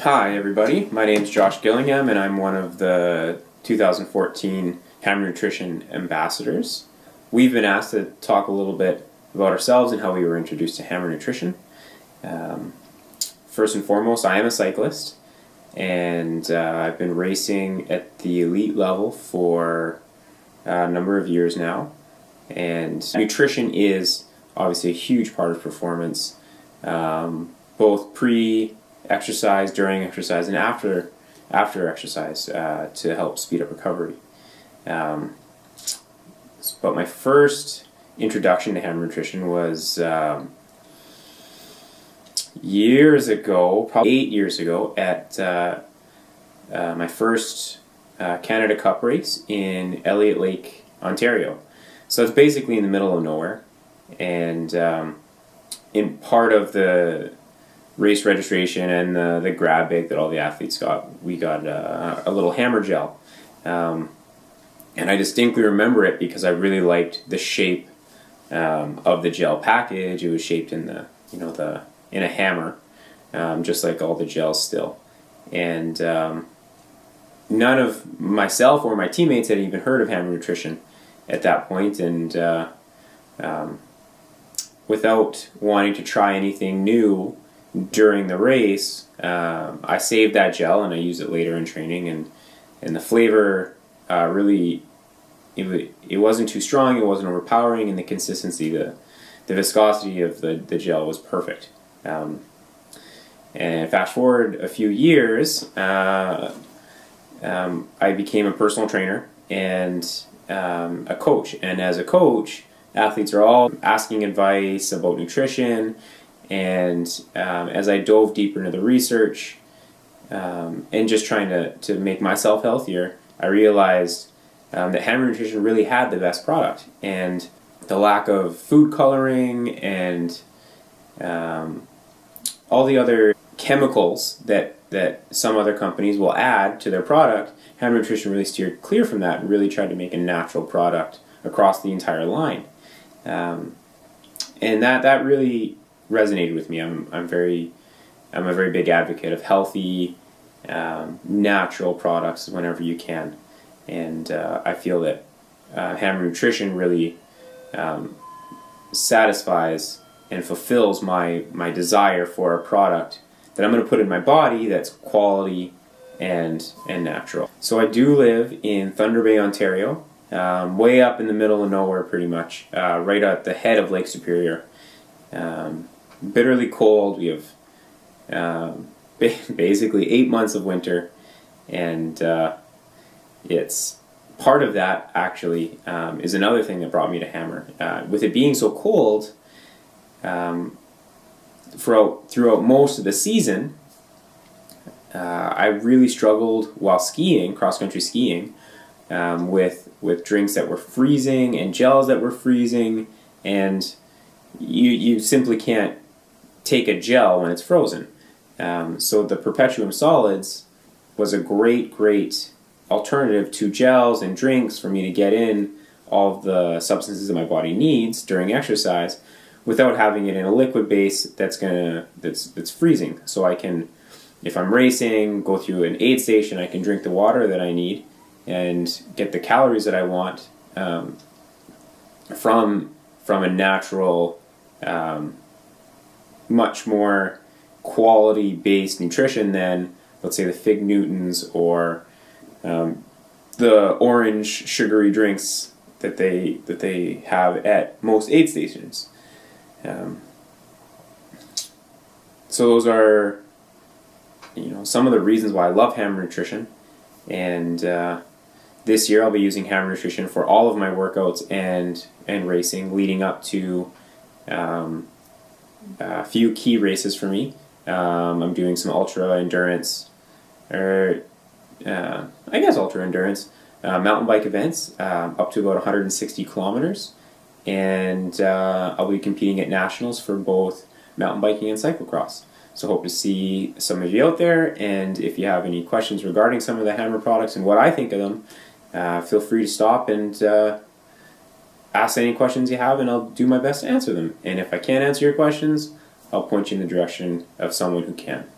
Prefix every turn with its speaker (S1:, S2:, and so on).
S1: Hi everybody, my name is Josh Gillingham and I'm one of the 2014 Hammer Nutrition ambassadors. We've been asked to talk a little bit about ourselves and how we were introduced to Hammer Nutrition. First and foremost, I am a cyclist and I've been racing at the elite level for a number of years now. And nutrition is obviously a huge part of performance, both pre-exercise, during exercise, and after exercise to help speed up recovery. But my first introduction to Hammer Nutrition was years ago, probably 8 years ago, at my first Canada Cup race in Elliott Lake, Ontario. So it's basically in the middle of nowhere, and in part of the race registration and the grab bag that all the athletes got, we got a little hammer gel, and I distinctly remember it because I really liked the shape of the gel package. It was shaped in in a hammer, just like all the gels still, and none of myself or my teammates had even heard of Hammer Nutrition at that point, and without wanting to try anything new during the race, I saved that gel and I used it later in training, and the flavor really, it wasn't too strong, it wasn't overpowering, and the consistency, the viscosity of the gel was perfect. And fast forward a few years, I became a personal trainer and a coach, and as a coach, athletes are all asking advice about nutrition, and as I dove deeper into the research and just trying to make myself healthier, I realized that Hammer Nutrition really had the best product, and the lack of food coloring and all the other chemicals that some other companies will add to their product, Hammer Nutrition really steered clear from that and really tried to make a natural product across the entire line. And that really resonated with me. I'm a very big advocate of healthy, natural products whenever you can, and I feel that Hammer Nutrition really satisfies and fulfills my desire for a product that I'm going to put in my body that's quality and natural. So I do live in Thunder Bay, Ontario, way up in the middle of nowhere pretty much, right at the head of Lake Superior. Bitterly cold. We have basically 8 months of winter, and it's part of that actually is another thing that brought me to Hammer. With it being so cold, throughout most of the season, I really struggled while skiing, cross-country skiing, with drinks that were freezing and gels that were freezing, and you simply can't take a gel when it's frozen. So the Perpetuum Solids was a great alternative to gels and drinks for me to get in all of the substances that my body needs during exercise without having it in a liquid base that's freezing. So I can, if I'm racing, go through an aid station, I can drink the water that I need and get the calories that I want from a natural, much more quality-based nutrition than, let's say, the Fig Newtons or the orange sugary drinks that they have at most aid stations. So those are, some of the reasons why I love Hammer Nutrition, and this year I'll be using Hammer Nutrition for all of my workouts and racing leading up to a few key races for me. I'm doing some ultra endurance, ultra endurance mountain bike events up to about 160 kilometers, and I'll be competing at nationals for both mountain biking and cyclocross. So hope to see some of you out there, and if you have any questions regarding some of the Hammer products and what I think of them, feel free to stop and ask any questions you have, and I'll do my best to answer them. And if I can't answer your questions, I'll point you in the direction of someone who can.